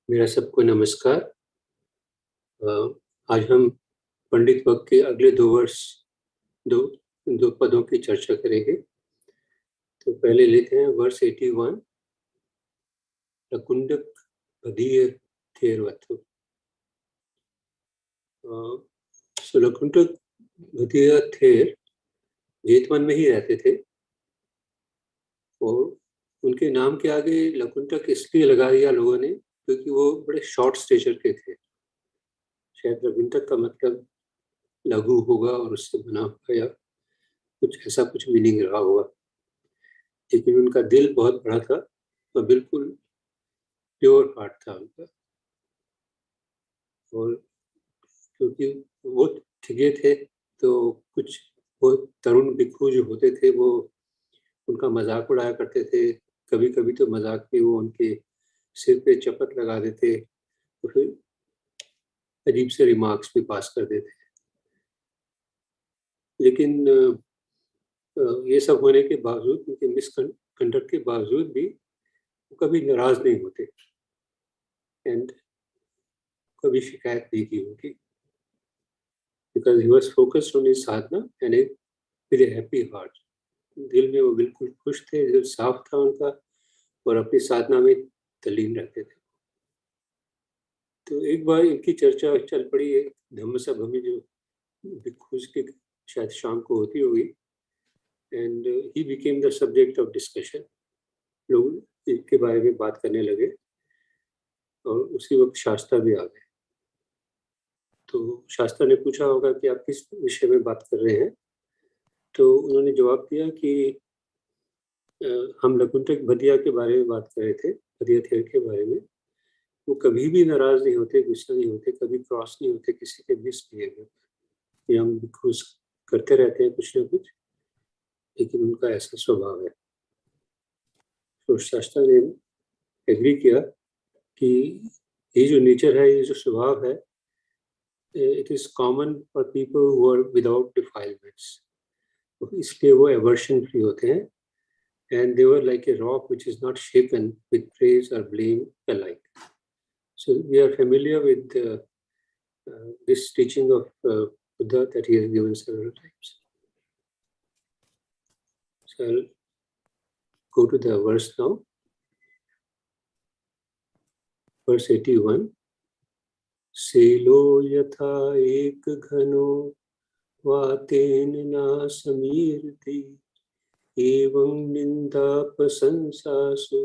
मेरा सबको नमस्कार। अ, आज हम पंडित वक्त के अगले 2 वर्ष दो दो पदों की चर्चा करेंगे। तो पहले लेते हैं वर्ष 81, लकुंडक भदीय थेरवथु। सो लकुंडक भदीय थेर जेतवन में ही रहते थे और उनके नाम के आगे लकुंडक इसलिए लगा दिया लोगों ने क्योंकि वो बड़े शॉर्ट स्टेचर के थे। शायद लकुंडक का मतलब लघु होगा और उससे बना होगा या कुछ ऐसा कुछ मीनिंग रहा होगा, लेकिन उनका दिल बहुत बड़ा था और बिल्कुल प्योर हार्ट था उनका। और क्योंकि वो ठगे थे तो कुछ वो तरुण भिक्षु जो होते थे वो उनका मजाक उड़ाया करते थे। कभी कभी तो मजाक में वो उनके सिर पे चपत लगा देते तो फिर अजीब से रिमार्क्स भी पास कर देते। लेकिन ये सब होने के बावजूद, उनके मिसकंडक्ट के बावजूद भी वो कभी नाराज नहीं होते एंड कभी शिकायत नहीं की उनकी, because he was focused on his sadhana and with a happy heart. दिल में वो बिल्कुल खुश थे, दिल साफ था उनका और अपनी साधना में तल्लीन रहते थे। तो एक बार इनकी चर्चा चल पड़ी है धम्म सभा में, जो भिक्षुज की शायद शाम को होती होगी, and he became the subject of discussion. लोग इनके बारे में बात करने लगे और उसी वक्त शास्त्रा भी आ गए। तो शास्त्रा ने पूछा होगा कि आप किस विषय में बात कर रहे हैं। तो उन्होंने जवाब दिया कि हम लकुंडक भदिया के बारे में बात कर रहे थे, भदिया थेर के बारे में। वो कभी भी नाराज नहीं होते, गुस्सा नहीं होते, कभी क्रॉस नहीं होते किसी के मिसबिहेवियर पर। ये हम खुश करते रहते हैं कुछ ना कुछ, लेकिन उनका ऐसा स्वभाव है। तो शास्त्रा ने एग्री किया कि ये जो नेचर है, ये जो स्वभाव है, it is common for people who are without defilements. इसलिए वो एवर्शन फ्री होते हैं, and they were like a rock which is not shaken with praise or blame alike. So we are familiar with this teaching of Buddha that he has given several times. So I'll go to the verse now. Verse 81. सेलो यथा एक घनो वातेन ना समीरति एवं निंदा प्रशंसासु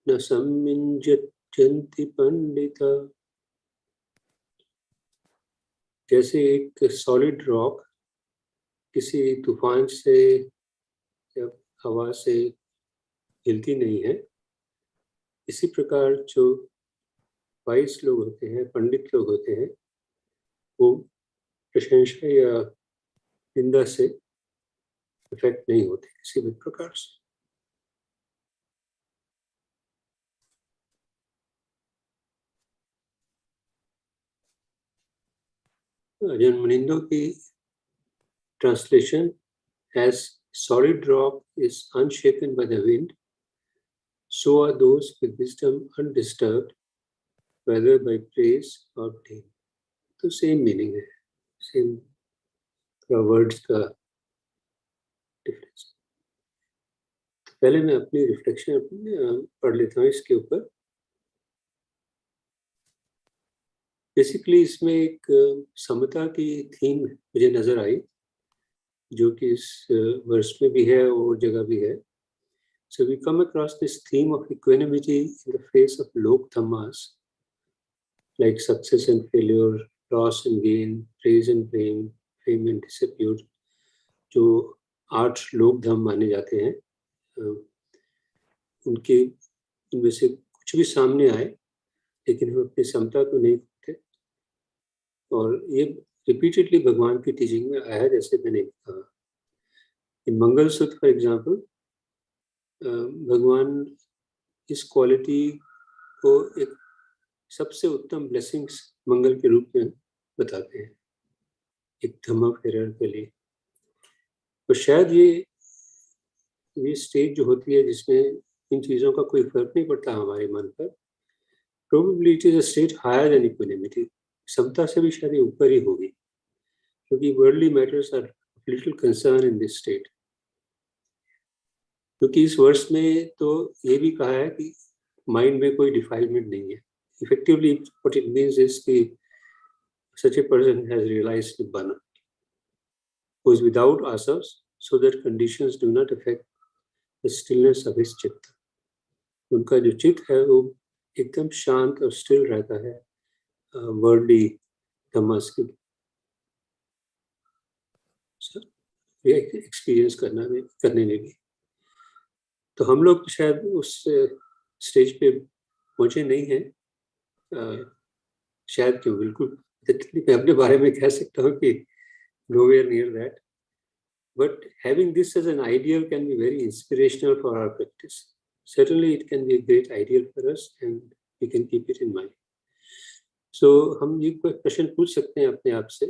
न सम्मिंजन्ति पंडिता। जैसे एक solid rock किसी तूफान से या हवा से हिलती नहीं है, इसी प्रकार जो वाइस लोग होते हैं, पंडित लोग होते हैं, वो प्रशंसा या निंदा से इफेक्ट नहीं होते किसी भी प्रकार से। अजन मुनिंदो की translation, as solid rock is unshaken by the wind, so are those with wisdom undisturbed, whether by praise or blame. तो सेम मीनिंग है, सेम वर्ड्स का डिफरेंस। पहले मैं अपनी रिफ्लेक्शन पढ़ लेता हूँ इसके ऊपर। बेसिकली इसमें एक समता की थीम मुझे नजर आई, जो कि इस वर्ष में भी है और जगह भी है। So we come across this theme of equanimity in the face of lok dhammas like success and failure, loss and gain, praise and blame, fame and disrepute, जो 8 लोक धर्म माने जाते हैं। उनके उनमें से कुछ भी सामने आए, लेकिन हम अपनी समता को नहीं खोते। और ये रिपीटेडली भगवान की टीचिंग में आया है, जैसे मैंने कहा। इन मंगल सूत्र फॉर एग्जाम्पल, भगवान इस क्वालिटी को एक सबसे उत्तम ब्लेसिंग्स मंगल के रूप में बताते हैं एक धम्मा फेरर के लिए। तो शायद ये स्टेज जो होती है जिसमें इन चीज़ों का कोई फर्क नहीं पड़ता हमारे मन पर, Probably it is a state higher than equanimity. समता से भी शायद ऊपर ही होगी, क्योंकि worldly matters are of little concern in this state. क्योंकि इस वर्ष में तो ये भी कहा है कि माइंड में कोई डिफाइलमेंट नहीं है. Effectively, what it means is कि such a person has realized nibbana, who is without asavas, so that conditions do not affect the stillness of his chitta. उनका जो चित्त है वो एकदम शांत और स्टिल रहता है वर्ल्डली धम्मास की एक्सपीरियंस करने में भी. तो हम लोग शायद उस स्टेज पे पहुंचे नहीं हैं, शायद क्यों, बिल्कुल मैं अपने बारे में कह सकता हूँ कि nowhere near that, but having this as an ideal can be very inspirational for our practice. Certainly it can be a great ideal for us and we can keep it in mind. So हम ये कोई प्रश्न पूछ सकते हैं अपने आप से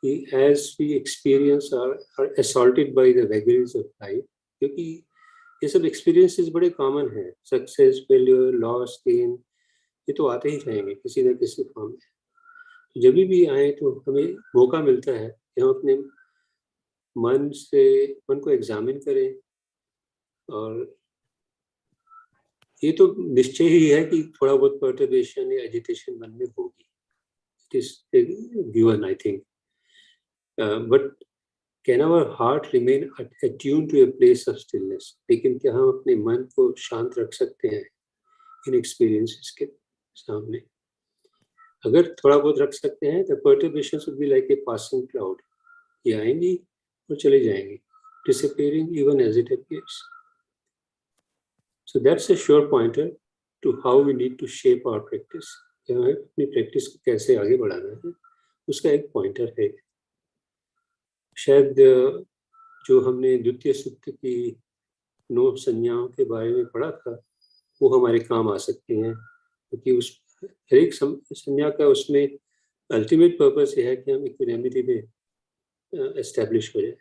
कि as we experience are assaulted by the vagaries of life, क्योंकि ये सब experiences बड़े common हैं, success, failure, loss, gain, ये तो आते ही जाएंगे किसी न किसी फॉर्म में. जब भी आए तो हमें मौका मिलता है कि हम अपने मन को एग्जामिन करें, और ये तो निश्चय ही है कि थोड़ा बहुत पर्टर्बेशन या एजिटेशन मन में होगी. It is given, I think. But can our heart remain attuned to a place of stillness? लेकिन क्या हम अपने मन को शांत रख सकते हैं इन एक्सपीरियंसेस के सामने? अगर थोड़ा बहुत रख सकते हैं तो perturbations would be like a passing cloud. ये आएंगी और चले जाएंगी, disappearing even as it appears. So that's a sure pointer to how we need to shape our practice. हमें अपनी प्रैक्टिस को कैसे आगे बढ़ाना है, उसका एक पॉइंटर है. शायद जो हमने द्वितीय सूत्र की 9 संज्ञाओं के बारे में पढ़ा था वो हमारे काम आ सकती हैं, क्योंकि उस हर एक संज्ञा का उसमें अल्टीमेट पर्पस ये है कि हम इक्विनिमिटी में एस्टेब्लिश हो जाए.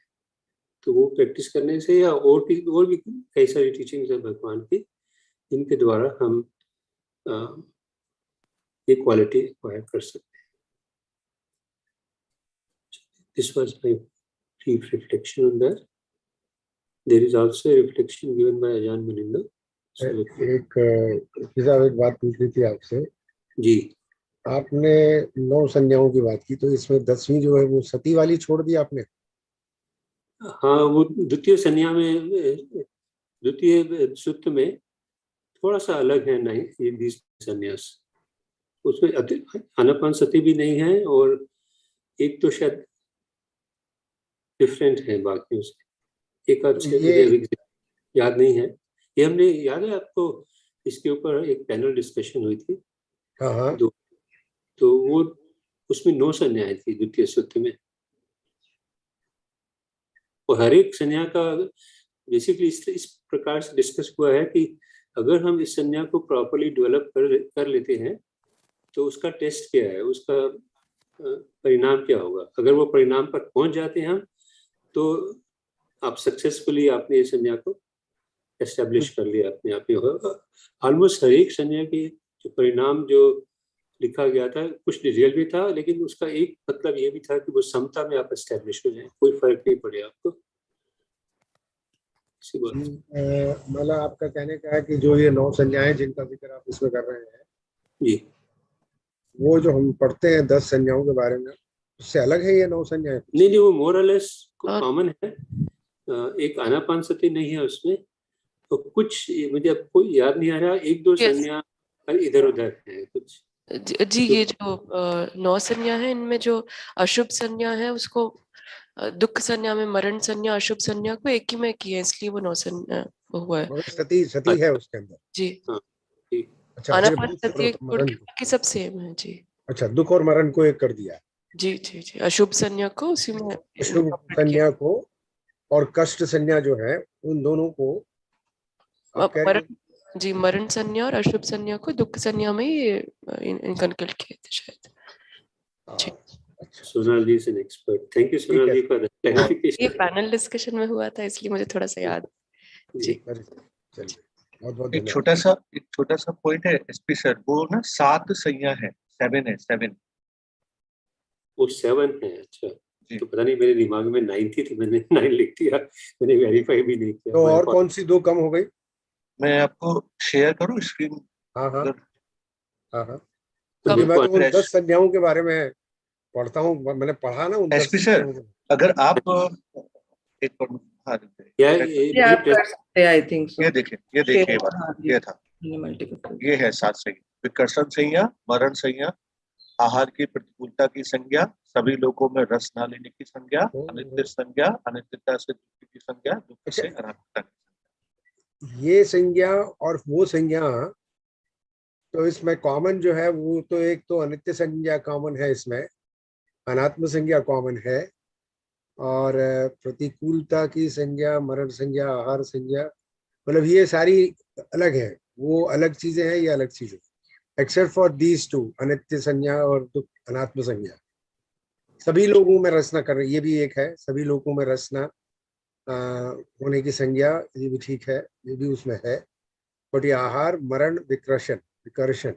तो वो प्रैक्टिस करने से या और भी कई सारी टीचिंग्स है भगवान की, जिनके द्वारा हम ये क्वालिटी एक्वायर कर सकते हैं. This was my brief reflection on that. There is also a reflection given by Ajahn Munindra. एक बात पूछनी थी आपसे जी. आपने 9 संज्ञाओं की बात की, तो इसमें 10वीं जो है वो सती वाली छोड़ दी आपने? हाँ, वो द्वितीय संज्ञा में, द्वितीय सूत्र में थोड़ा सा अलग है. नहीं, ये 20 संन्यास उसमें आनापान सती भी नहीं है, और एक तो शायद डिफरेंट है बाकी से. एक मुझे याद नहीं है. ये हमने, याद है आपको, इसके ऊपर एक पैनल डिस्कशन हुई थी. हाँ. तो वो उसमें 9 संज्ञाएं थी द्वितीय सूत्र में, और हर एक संज्ञा का बेसिकली इस प्रकार से डिस्कस हुआ है कि अगर हम इस संज्ञा को प्रॉपर्ली डेवलप कर लेते हैं तो उसका टेस्ट क्या है, उसका परिणाम क्या होगा. अगर वो परिणाम पर पहुंच जाते हैं हम, तो आप सक्सेसफुली आपने इस संज्ञा को एस्टेब्लिश कर लिया अपने आप में. ऑलमोस्ट हर एक संज्ञा के जो परिणाम जो लिखा गया था, कुछ रियल भी था, लेकिन उसका एक मतलब ये भी था कि वो समता में आप एस्टेब्लिश हो जाए, कोई फर्क नहीं पड़े आपको. मतलब आपका कहने का है कि जो ये 9 संज्ञाएं जिनका जिक्र आप इसमें कर रहे हैं जी, वो जो हम पढ़ते हैं 10 संज्ञाओं के बारे में, उससे अलग है ये 9 संज्ञाएं? नहीं, वो मोर और लेस कॉमन है. एक आनापान सती नहीं है उसमें, तो कुछ मुझे अब कोई याद नहीं आ रहा, 1-2 संज्ञा इधर उधर है कुछ. जी, ये जो 9 संज्ञा है, इनमें जो अशुभ संज्ञा है उसको दुख संज्ञा में मरण संज्ञा, अशुभ संज्ञा को एक ही में किया, इसलिए वो 9 संज्ञा हुआ है. सती है उसके अंदर. जी. अच्छा, आनापान सती की सब सेम है. जी. अच्छा, दुख और मरण को एक कर दिया. जी. अशुभ संज्ञा को उसी में, अशुभ संज्ञा को और कष्ट संज्ञा जो है उन दोनों को मरण संज्ञा और अशुभ संज्ञा को दुख संज्ञा में ही इनकलकेट किए थे शायद. Sonal ji is an expert. Thank you Sonal ji for the clarification. ये पैनल डिस्कशन में हुआ था, इसलिए मुझे थोड़ा सा याद. जी. बहुत बहुत एक धन्यवाद। छोटा सा पॉइंट है एसपी सर, वो ना 7 संज्ञा है, 7 है, 7। वो 7 है, अच्छा। जी। तो पता नहीं, मेरे दिमाग में 9 थी तो मैंने 9 लिख दिया, मैंने वेरीफाई भी नहीं किया। तो My और fault. कौन सी 2 कम हो गई? मैं आपको शेयर करूं स्क्रीन? हाँ हाँ अगर- हाँ हाँ, तो क्योंकि मेरे मैं को तो उन Fresh. 10 संज्ञाओं के बारे में पढ़ता हूँ, मैंने पढ़ा ना उन 10 एसपी सर, संज्ञाओं को। अगर आप एक मिनट, हाँ, क्या ये आप कर सकते हैं, आई थिंक सो। ये देखिए ये था, मल्टीपल ये है 7 संज्ञा। विकर्षण संज्ञा, मरण संज्ञा, आहार की प्रतिकूलता की संज्ञा, सभी लोगों में रस ना लेने की संज्ञा, अनित्य संज्ञा, अनित्यता से दुख की संज्ञा, दुख अच्छा। से अनात्मता की संज्ञा। ये संज्ञा और वो संज्ञा, तो इसमें कॉमन जो है वो तो एक तो अनित्य संज्ञा कॉमन है, इसमें अनात्म संज्ञा कॉमन है, और प्रतिकूलता की संज्ञा, मरण संज्ञा, आहार संज्ञा, मतलब ये सारी अलग है। वो अलग चीजें हैं, ये अलग चीजें, एक्सेप्ट फॉर दीज 2, अनित्य संज्ञा और दुख अनात्म संज्ञा। सभी लोगों में रचना कर रही, ये भी एक है, सभी लोगों में रचना होने की संज्ञा, ये भी ठीक है, ये भी उसमें है। बट ये आहार, मरण, विकर्षण,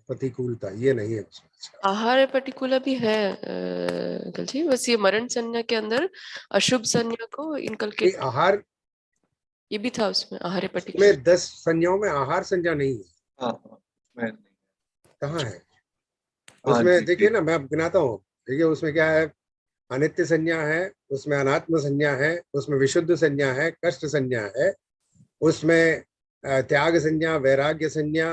प्रतिकूलता, ये नहीं है उसमें। अच्छा। आहार पर्टिकुलर भी है अंकल जी, बस ये मरण संज्ञा के अंदर अशुभ संज्ञा को ये इनकलकेट, आहार ये भी था उसमें आहार पर्टिकुलर। में 10 संज्ञाओं में आहार संज्ञा नहीं है। हाँ हाँ, मैं कहाँ है हाँ उसमें? जी, देखिए जी। ना, मैं अब गिनाता हूँ। देखिए उसमें क्या है, अनित्य संज्ञा है, उसमें अनात्म संज्ञा है, उसमें विशुद्ध संज्ञा है, कष्ट संज्ञा है, उसमें त्याग संज्ञा, वैराग्य संज्ञा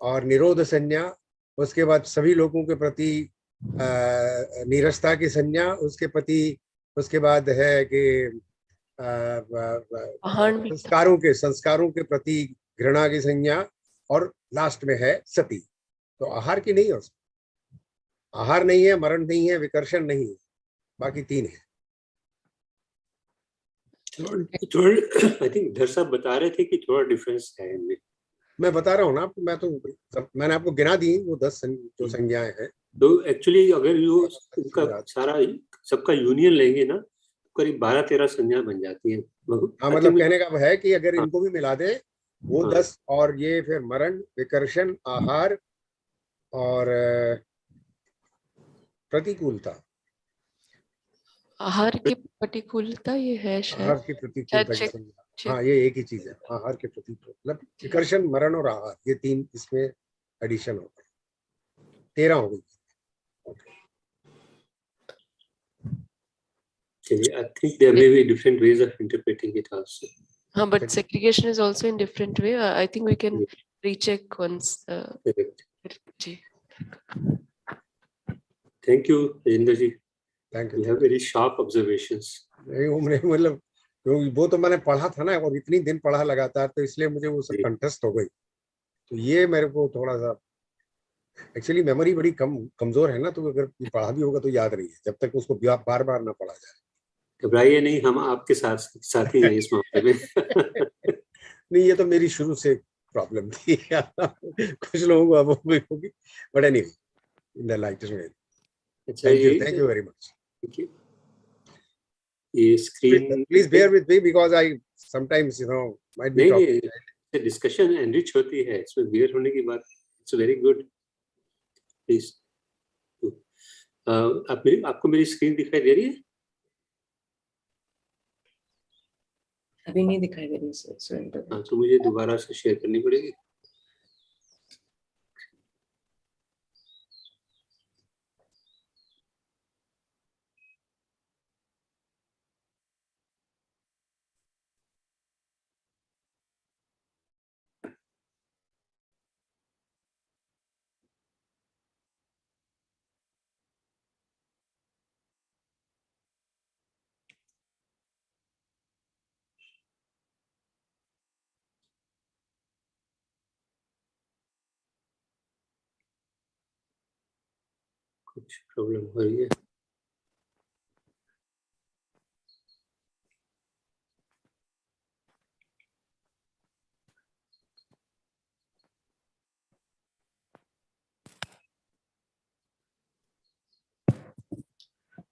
और निरोध संज्ञा, उसके बाद सभी लोगों के प्रति नीरसता की संज्ञा, उसके बाद है कि आहार भी था। संस्कारों के प्रति घृणा की संज्ञा, और लास्ट में है सती। तो आहार की नहीं है उसमें, आहार नहीं है, मरण नहीं है, विकर्षण नहीं है, बाकी 3 है। थोड़ा आई थिंक धर साहब बता रहे थे कि थोड़ा डिफरेंस है इनमें। मैं बता रहा हूँ ना आपको, मैंने आपको गिना दी वो 10 जो संज्ञाएं हैं। तो एक्चुअली अगर यो उनका सारा सबका यूनियन लेंगे ना, तो करीब 12-13 संज्ञा बन जाती है। हाँ, मतलब कहने का है कि अगर हाँ। इनको भी मिला दे वो हाँ। 10, और ये फिर मरण, विकर्षण, आहार और प्रतिकूलता। आहार की प्रतिकूलता ये है आहार शायद, की प्रतिकूलता की चेक संज्ञा, हाँ, ये एक ही चीज है, आहार के प्रतिकूल, मतलब विकर्षण, मरण और आहार, ये 3 इसमें एडिशन होते हैं, 13 हो गई। I think there may be different ways of interpreting it also. हाँ, but segregation is also in different way. I think we can recheck once. Correct. जी. Thank you, Rajendra ji. Thank You you. have very sharp observations. नहीं, मतलब वो तो मैंने पढ़ा था ना, और इतनी दिन पढ़ा लगातार, तो इसलिए मुझे वो सब जी। कंटेस्ट हो गई। तो ये मेरे को थोड़ा सा, एक्चुअली मेमोरी बड़ी कमजोर है ना, तो अगर पढ़ा भी होगा तो याद नहीं है, जब तक उसको बार बार ना पढ़ा जाए। घबराइए नहीं, हम आपके साथ ही हैं इस मामले में। नहीं, ये तो मेरी शुरू से प्रॉब्लम थी। कुछ लोगों को अब होगी, but anyway, in the lightest way. अच्छा, thank you very much. Thank you. ये screen please bear with me, because I sometimes might be नहीं, टॉकिंग। डिस्कशन एनरिच होती है, इसमें बियर होने की बात, इट्स वेरी गुड। प्लीज आपको मेरी स्क्रीन दिखाई दे रही है? अभी नहीं दिखाई दे रही सर। हाँ, तो मुझे दोबारा से शेयर करनी पड़ेगी। कुछ प्रॉब्लम हो रही है।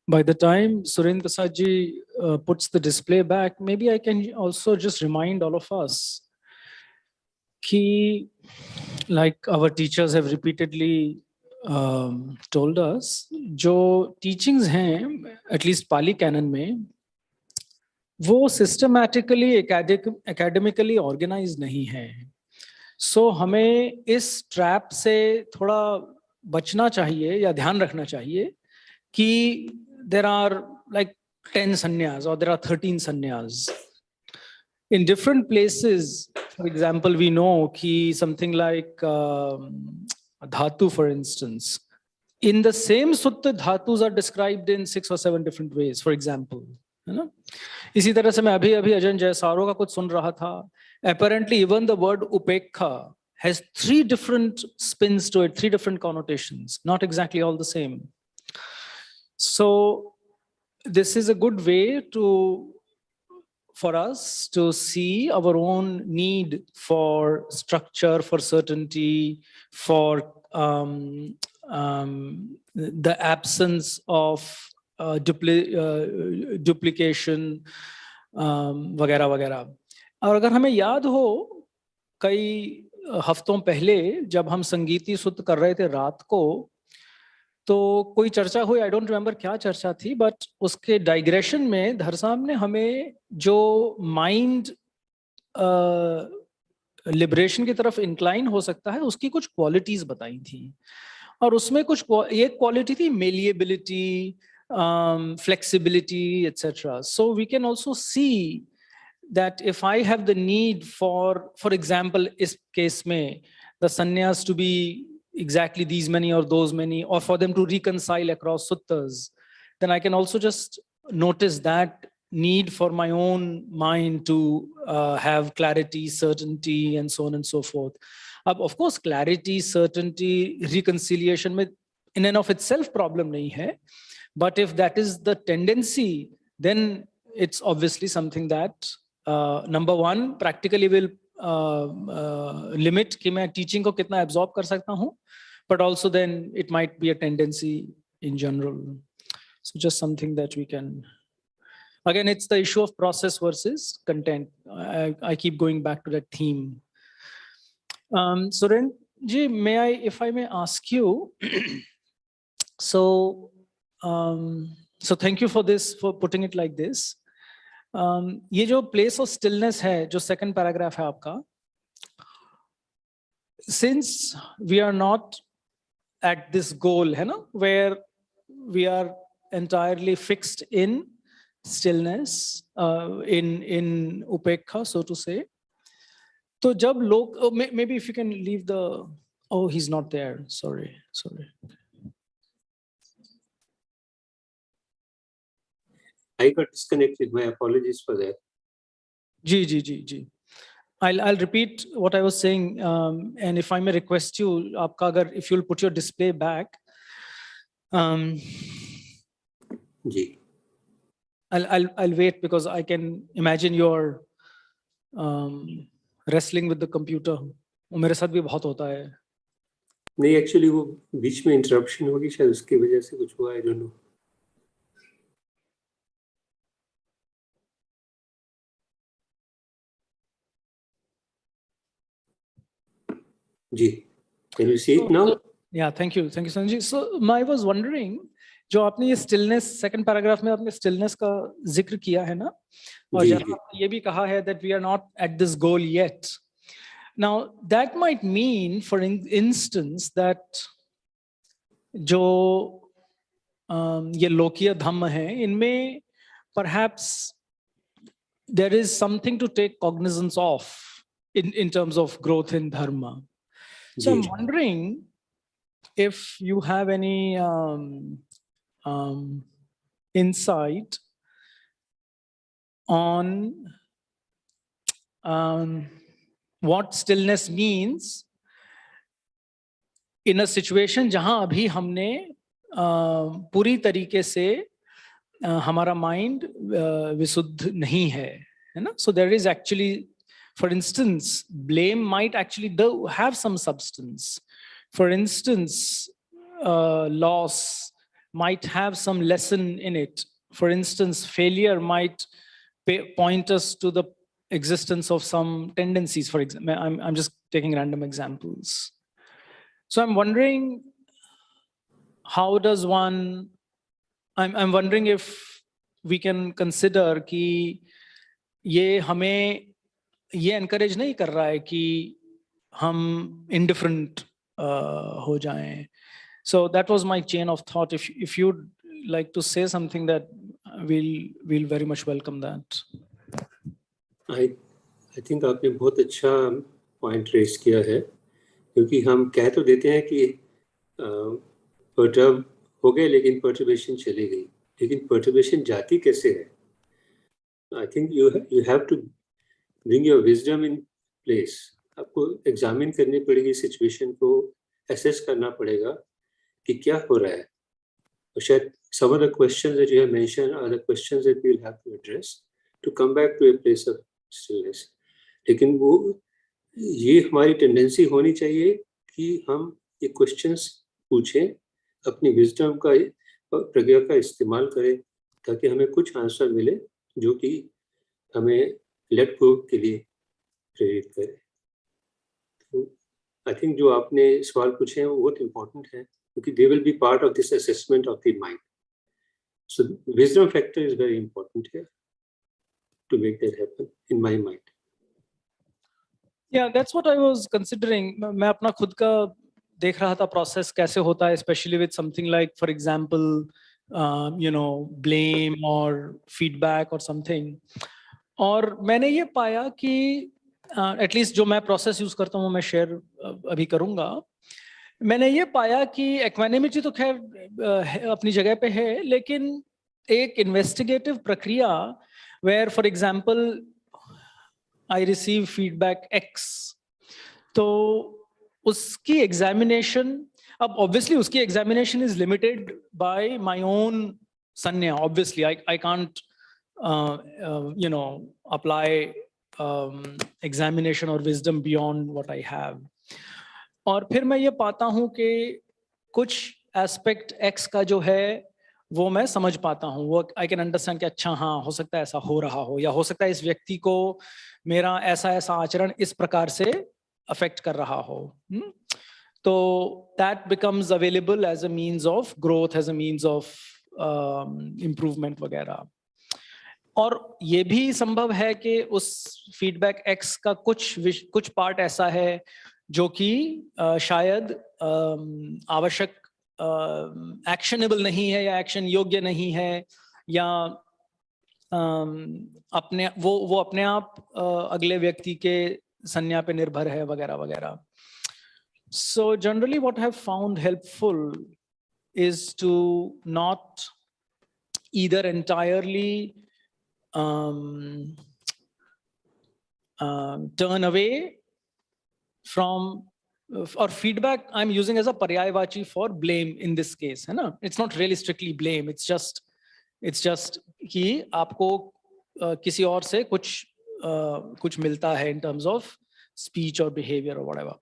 By the time Surendra Prasad ji puts the display back, maybe I can also just remind all of us कि like our teachers have repeatedly told us, जो teachings हैं at least Pali canon में, वो systematically academically organized नहीं है. So हमें इस trap से थोड़ा बचना चाहिए या ध्यान रखना चाहिए कि there are like 10 sannyas or there are 13 sannyas. In different places, for example, we know ki something like dhatu, for instance. In the same sutta, dhatus are described in 6 or 7 different ways, for example. है ना? इसी तरह से मैं अभी अजन जयसारो का कुछ सुन रहा था. Apparently, even the word upekha has 3 different spins to it, 3 different connotations, not exactly all the same. So this is a good way for us to see our own need for structure, for certainty, for the absence of duplication, वगैरह वगैरह. और अगर हमें याद हो, कई हफ्तों पहले जब हम संगीती सुत्त कर रहे थे रात को, तो कोई चर्चा हुई, आई डोंट रिमेम्बर क्या चर्चा थी, बट उसके डाइग्रेशन में धर साहब ने हमें जो माइंड लिबरेशन की तरफ इंक्लाइन हो सकता है उसकी कुछ क्वालिटीज बताई थी. और उसमें कुछ एक क्वालिटी थी malleability, flexibility etcetera. So we can also see that if I have the need for example, इस केस में the sannyas to be exactly these many or those many, or for them to reconcile across suttas, then I can also just notice that need for my own mind to have clarity, certainty, and so on and so forth. Of course, clarity, certainty, reconciliation में in and of itself problem nahi hai, but if that is the tendency, then it's obviously something that number one practically will limit कि मैं teaching को कितना absorb कर सकता हूँ, but also then it might be a tendency in general. So just something that we can, again, it's the issue of process versus content. I keep going back to that theme. Suren ji, if I may ask you, so thank you for this, for putting it like this. ये जो place of stillness है, जो second paragraph है आपका, since we are not at this goal, है ना, where we are entirely fixed in stillness, in upekha, so to say. तो जब लोग, maybe if you can leave the, oh, he's not there, sorry. I got disconnected. My apologies for that. Ji. I'll repeat what I was saying, and if I may request you, आपका अगर, if you'll put your display back. Ji. I'll wait because I can imagine you're wrestling with the computer. वो मेरे साथ भी बहुत होता है. नहीं, एक्चुअली वो बीच में इंटरप्शन होगी, शायद उसकी वजह से कुछ हुआ, आई डोंट नो. जी, can you see it now? Yeah, thank you, Sanjay. So I was wondering, जो आपने ये stillness, second paragraph में आपने stillness का जिक्र किया है ना, और जहाँ आपने ये भी कहा है that we are not at this goal yet. Now that might mean, for instance, that जो ये लोकीय धम्म है, इनमें perhaps there is something to take cognizance of in terms of growth in dharma. So I'm wondering if you have any insight on what stillness means in a situation जहां अभी हमने पूरी तरीके से हमारा mind विशुद्ध नहीं है ना? So there is actually, for instance, blame might actually have some substance. For instance, loss might have some lesson in it. For instance, failure might point us to the existence of some tendencies. For example, I'm just taking random examples. So I'm wondering, how does one? I'm wondering if we can consider कि ये हमें ये encourage नहीं कर रहा है कि हम indifferent हो जाएं. So that was my chain of thought. If you'd like to say something, that we'll very much welcome that. I think आपने बहुत अच्छा पॉइंट रेस किया है, क्योंकि हम कह तो देते हैं कि पर्टर्ब हो गए लेकिन पर्टर्बेशन चली गई, लेकिन पर्टर्बेशन जाती कैसे है? I think you have to bring your wisdom in place. आपको एग्जामिन करनी पड़ेगी सिचुएशन को, एसेस करना पड़ेगा कि क्या हो रहा है. और शायद some of the questions that you have mentioned are the questions that we'll have to address to come back to a place of stillness. लेकिन वो ये हमारी टेंडेंसी होनी चाहिए कि हम ये क्वेश्चंस पूछें, अपनी विजडम का प्रज्ञा का इस्तेमाल करें, ताकि हमें कुछ आंसर मिले जो कि हमें लेट गो के लिए प्रेरित करे. तो आई थिंक जो आपने सवाल पूछे हैं वो बहुत इम्पोर्टेंट है, क्योंकि they will be part of this assessment of the mind. So wisdom factor is very important here to make that happen in my mind. Yeah, that's what I was considering. मैं अपना खुद का देख रहा था process कैसे होता है, especially with something like, for example, blame or feedback or something. और मैंने ये पाया कि at least जो मैं process use करता हूँ, मैं share अभी करूँगा. मैंने ये पाया कि एक्वानिमिटी तो खैर अपनी जगह पे है, लेकिन एक इन्वेस्टिगेटिव प्रक्रिया where for example I receive feedback X, तो उसकी एग्जामिनेशन, अब ऑब्वियसली उसकी examination is limited by my own संज्ञा. Obviously I can't apply examination और wisdom beyond what I have. और फिर मैं ये पाता हूँ कि कुछ एस्पेक्ट एक्स का जो है वो मैं समझ पाता हूँ, वो आई कैन अंडरस्टैंड कि अच्छा हाँ हो सकता है ऐसा हो रहा हो, या हो सकता है इस व्यक्ति को मेरा ऐसा आचरण इस प्रकार से अफेक्ट कर रहा हो. तो that becomes available as a means of growth, as a means of improvement वगैरह. और ये भी संभव है कि उस फीडबैक एक्स का कुछ पार्ट ऐसा है जो कि शायद आवश्यक एक्शनेबल नहीं है, या एक्शन योग्य नहीं है, या अपने वो अपने आप अगले व्यक्ति के संज्ञा पे निर्भर है वगैरह वगैरह. So generally what I have found helpful is to not either entirely turn away from or feedback I'm using as a paryayvachi for blame in this case, है ना? It's not really strictly blame, it's just कि आपको किसी और से कुछ मिलता है in terms of speech or behavior or whatever.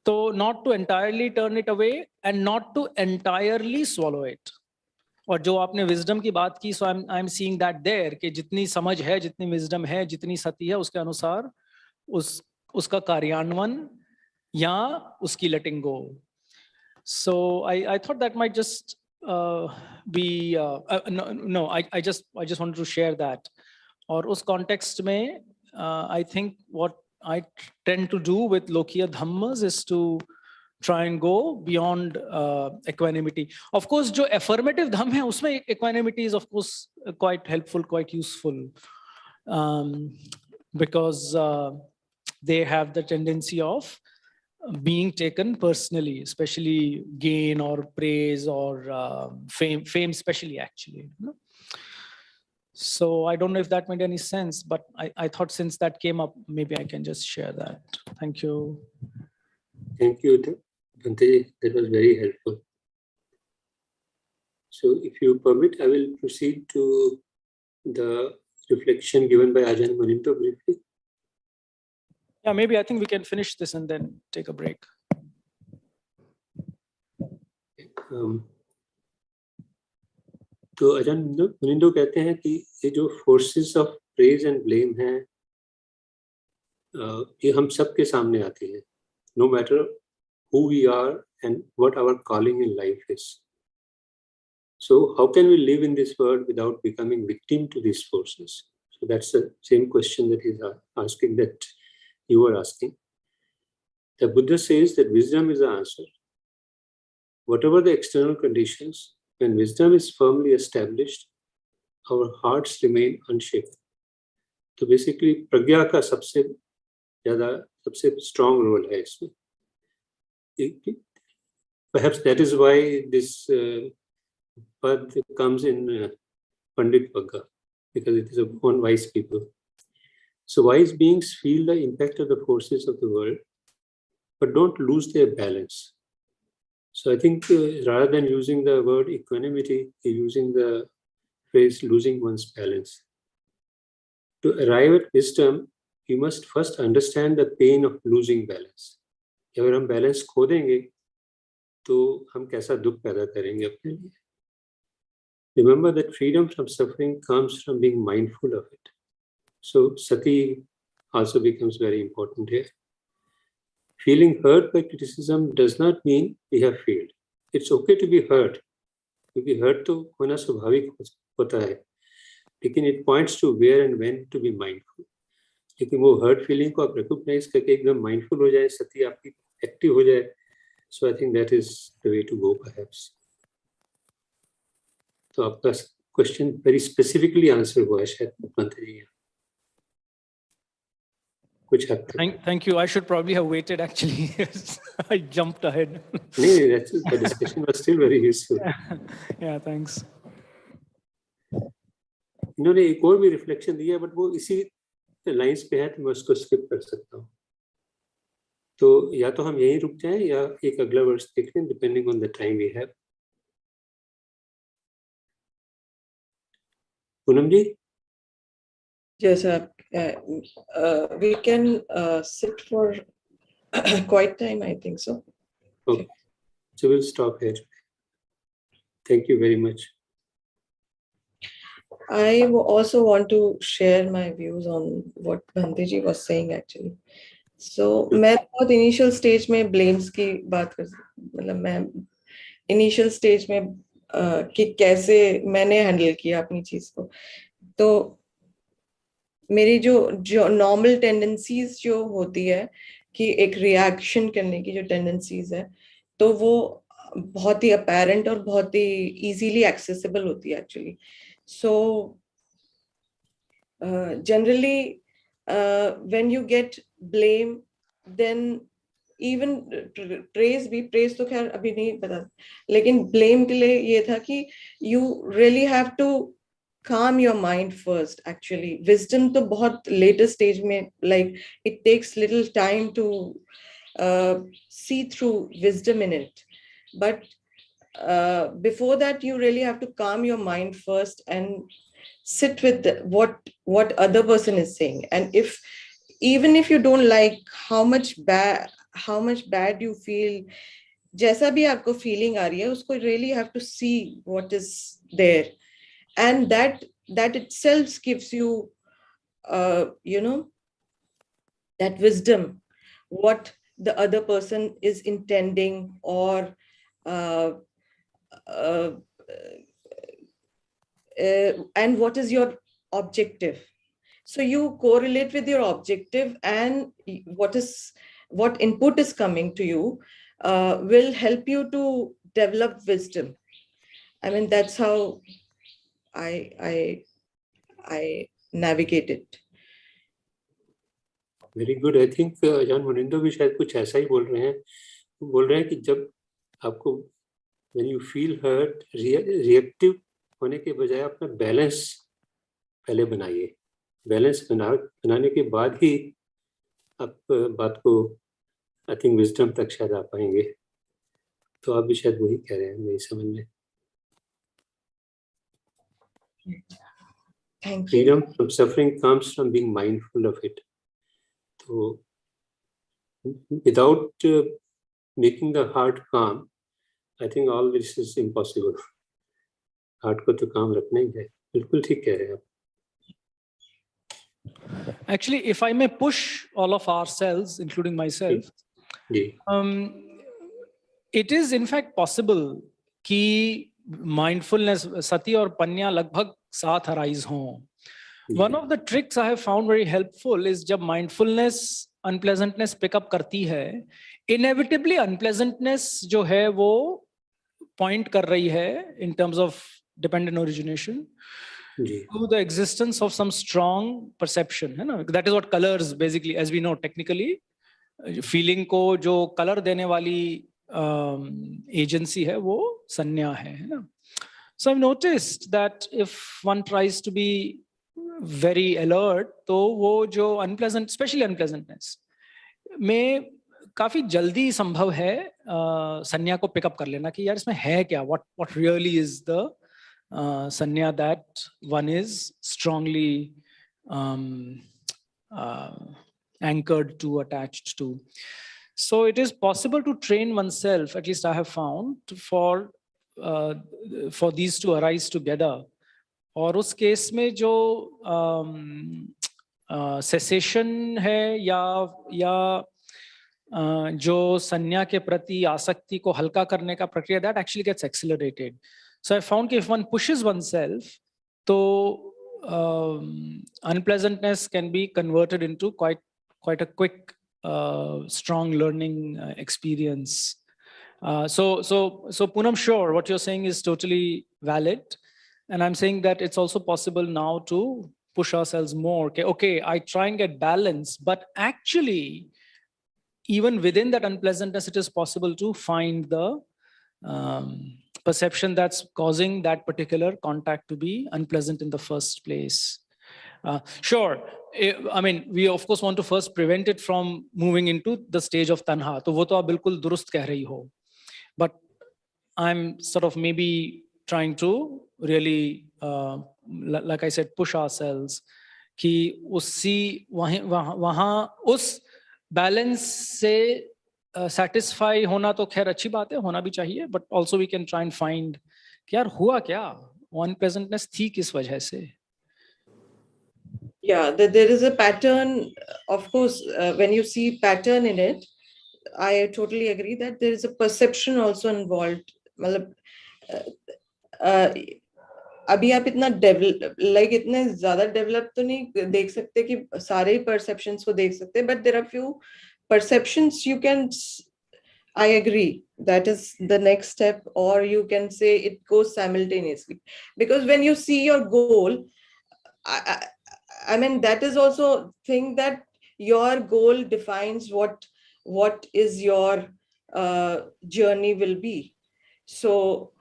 So not to entirely turn it away and not to entirely swallow it. और जो आपने wisdom की बात की, so I'm seeing that there कि जितनी समझ है, जितनी wisdom है, जितनी सती है, उसके अनुसार उसका कार्यान्वयन या उसकी letting go. So I thought that might just be no, I just wanted to share that. और उस context में I think what I tend to do with Lokiya Dhammas is to try and go beyond equanimity. Of course, जो affirmative dham है, उसमें equanimity is of course quite helpful, quite useful, because they have the tendency of being taken personally, especially gain or praise or fame especially actually. So I don't know if that made any sense, but I thought since that came up, maybe I can just share that. Thank you. Thank you, Bhante. That was very helpful. So if you permit, I will proceed to the reflection given by Ajahn Munindo briefly. Yeah, maybe I think we can finish this and then take a break. तो अजन मुनिंदो कहते हैं कि ये जो forces of praise and blame हैं, ये हम सब के सामने आती है, no matter who we are and what our calling in life is. So how can we live in this world without becoming victim to these forces? So that's the same question that he's asking, that you were asking. The Buddha says that wisdom is the answer. Whatever the external conditions, when wisdom is firmly established, our hearts remain unshaken. तो basically प्रज्ञा का सबसे strong role है इसमें. Perhaps that is why this pad comes in Pandit Vagga, because it is upon wise people. So wise beings feel the impact of the forces of the world, but don't lose their balance. So I think rather than using the word equanimity, using the phrase losing one's balance. To arrive at wisdom, you must first understand the pain of losing balance. अगर हम balance खो देंगे, तो हम कैसा दुख पैदा करेंगे अपने लिए? Remember that freedom from suffering comes from being mindful of it. So sati also becomes very important here. Feeling hurt by criticism does not mean we have failed. It's okay to be hurt, क्योंकि hurt तो होना स्वाभाविक होता है. लेकिन it points to where and when to be mindful. लेकिन वो hurt feeling को आप recognize करके एकदम mindful हो जाए, सती आपकी active हो जाए. So I think that is the way to go, perhaps. तो आपका question very specifically answer हुआ है शायद मंत्री जी. कुछ हद तक. Thank you. I should probably have waited actually. I jumped ahead. नहीं, that's the discussion was still very useful. Yeah, thanks. इन्होंने एक और भी रिफ्लेक्शन दिया, बट वो इसी लाइंस पे है, तो मैं उसको स्किप कर सकता हूँ. तो या तो हम यहीं रुक जाएं या एक अगला वर्ष देख लें, depending on the time we have. Poonam ji. Yes, we can sit for quite time, I think so. Okay. So we'll stop here. Thank you very much. I also want to share my views on what Bhante ji was saying actually. So मैं बहुत initial stage में blames की बात कर, मतलब मैं initial stage में कि कैसे मैंने handle किया अपनी चीज को. तो मेरी जो normal tendencies जो होती है कि एक reaction करने की जो tendencies है, तो वो बहुत ही apparent और बहुत ही easily accessible होती है actually. So generally when you get blame, then even praise तो खैर अभी नहीं पता, लेकिन blame के लिए ये था कि you really have to calm your mind first actually. Wisdom तो बहुत later stage में, like it takes little time to see through wisdom in it, but before that you really have to calm your mind first and sit with what other person is saying. And even if you don't like how much bad you feel, जैसा भी आपको feeling आ रही है, उसको really have to see what is there, and that itself gives you that wisdom, what the other person is intending, or and what is your objective. So you correlate with your objective, and what input is coming to you will help you to develop wisdom. I mean, that's how I navigate it. Very good. I think Ajahn Munindo भी शायद कुछ ऐसा ही बोल रहे हैं. बोल रहे हैं कि जब आपको when you feel hurt, reactive होने के बजाय अपना बैलेंस पहले बनाइए. बैलेंस बनाने के बाद ही आप बात को आई थिंक विजडम तक शायद आ पाएंगे. तो आप भी शायद वही कह रहे हैं मेरी समझ में. Thank you. Freedom from suffering comes from being mindful of it. So without making the heart calm, I think all this is impossible. Heart को तो काम रखना ही है. बिल्कुल ठीक कह रहे हैं आप. Actually, if I may push all of ourselves, including myself, ji it is in fact possible कि mindfulness, sati और panya लगभग साथ arise हों. One of the tricks I have found very helpful is जब mindfulness unpleasantness pick up करती है, inevitably unpleasantness जो है वो point कर रही है in terms of dependent origination ji to the existence of some strong perception, है ना? That is what colors basically, as we know technically, feeling को जो color देने वाली agency है वो sanya है ना? So I've noticed that if one tries to be very alert, तो वो जो unpleasant, especially unpleasantness, में काफी जल्दी संभव है संज्ञा को पिकअप कर लेना कि यार इसमें है क्या, what really is the संज्ञा that one is strongly anchored to, attached to. So it is possible to train oneself, at least I have found, for these to arise together. और उस केस में जो सेसेशन है या जो संज्ञा के प्रति आसक्ति को हल्का करने का प्रक्रिया, that actually gets accelerated. So I found that if one pushes oneself, तो unpleasantness can be converted into quite a quick strong learning experience. So Poonam, sure, what you're saying is totally valid. And I'm saying that it's also possible now to push ourselves more. Okay, I try and get balance, but actually, even within that unpleasantness, it is possible to find the perception that's causing that particular contact to be unpleasant in the first place. Sure, I mean, we of course want to first prevent it from moving into the stage of tanha. तो वो तो आप बिल्कुल दुरुस्त कह रही हो. But I'm sort of maybe trying to really, like I said, push ourselves कि उसी वहाँ उस balance से satisfy होना तो खैर अच्छी बात है, होना भी चाहिए, but also we can try and find कि यार हुआ क्या, unpleasantness थी किस वजह से. Yeah, there is a pattern, of course, when you see pattern in it, I totally agree that there is a perception also involved. मतलब अभी आप इतना डेवलप इतने ज्यादा डेवलप तो नहीं देख सकते कि सारे परसेप्शंस को देख सकते, but there are few perceptions you can, I agree, that is the next step, or you can say it goes simultaneously, because when you see your goal, I mean, that is also thing that your goal defines what is your journey will be. So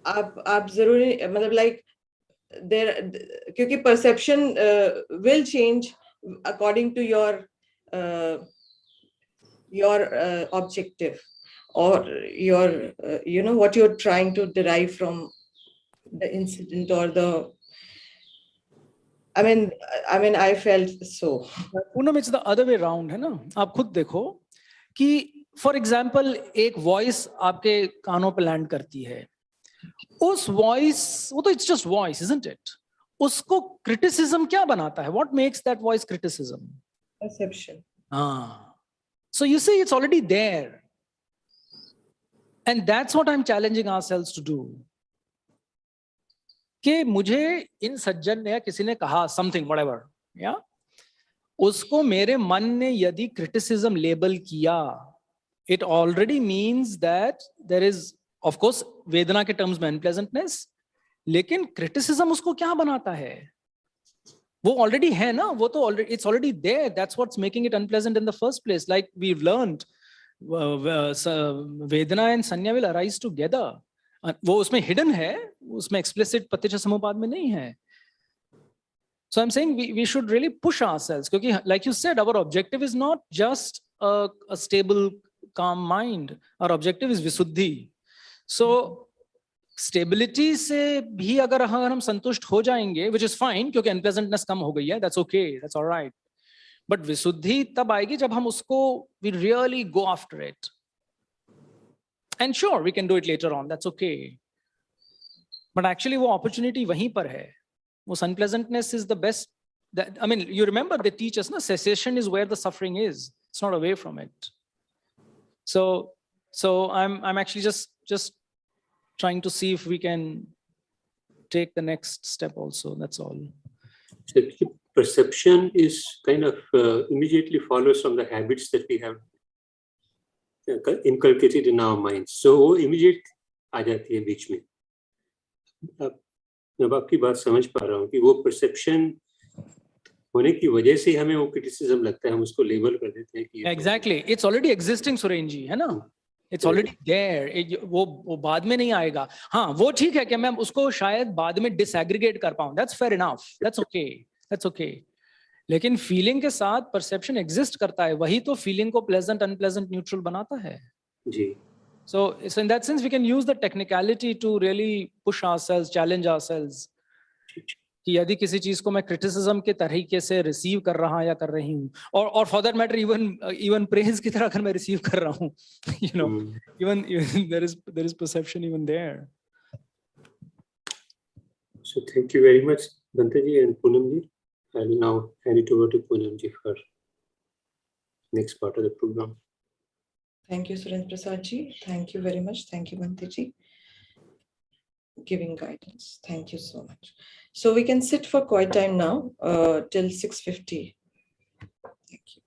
आप जरूरी मतलब like there, क्योंकि perception will change according to your objective or your you know what you're trying to derive from the incident or the, I mean I felt so. Poonam, it's the other way around, है ना? आप खुद देखो कि for example एक voice आपके कानों पे land करती है, उस voice, वो तो it's just voice, isn't it? उसको criticism क्या बनाता है? What makes that voice criticism? Perception. So you see, it's already there. And that's what I'm challenging ourselves to do. कि मुझे इन सज्जन ने या किसी ने कहा something, whatever, yeah? उसको मेरे मन ने यदि criticism label किया, it already means that there is, of course, वेदना के terms में unpleasantness, लेकिन criticism उसको क्या बनाता है? वो already है ना, वो तो already, it's already there. That's what's making it unpleasant in the first place. Like we've learned, Vedana and Sanya will arise together. वो उसमें hidden है, उसमें explicit पतिच्छ समुपाद में नहीं है. So I'm saying we should really push ourselves, क्योंकि like you said, our objective is not just a stable, calm mind. Our objective is visuddhi. So stability से भी अगर हम संतुष्ट हो जाएंगे, which is fine, क्योंकि अनप्लेजेंटनेस कम हो गई है, that's okay, that's all right. But विशुद्धि तब आएगी जब हम उसको we really go after it. And sure, we can do it later on, that's okay. But actually वो opportunity वहीं पर है. उस unpleasantness is the best that, I mean, you remember they teach us, no, cessation is where the suffering is. It's not away from it. So I'm actually just trying to see if we can take the next step also. That's all. So perception is kind of immediately follows from the habits that we have inculcated in our minds. So वो immediate आ जाती है बीच में. मैं आपकी बात समझ पा रहा हूँ कि वो perception होने की वजह से हमें वो criticism लगता है, हम उसको label कर देते हैं कि Exactly, it's already existing, Suren ji, है ना? It's already there. वो बाद में नहीं आएगा. हाँ, वो ठीक है कि मैं उसको शायद बाद में disaggregate कर पाऊँ. That's fair enough. That's okay. That's okay. लेकिन feeling के साथ perception exist करता है. वही तो feeling को pleasant, unpleasant, neutral बनाता है. जी. So in that sense, we can use the technicality to really push ourselves, challenge ourselves. कि यदि किसी चीज को मैं criticism के तरीके से receive कर रहा या कर रही हूँ, और for that matter even praise की तरह अगर मैं receive कर रहा हूँ, you know, even there is perception even there. So thank you very much, Bhante ji and Poonam ji. I will now hand it over to Poonam ji for next part of the program. Thank you, Surendra Prasad ji. Thank you very much. Thank you, Bhante ji. Giving guidance. Thank you so much. So we can sit for quiet time now till 6:50. Thank you.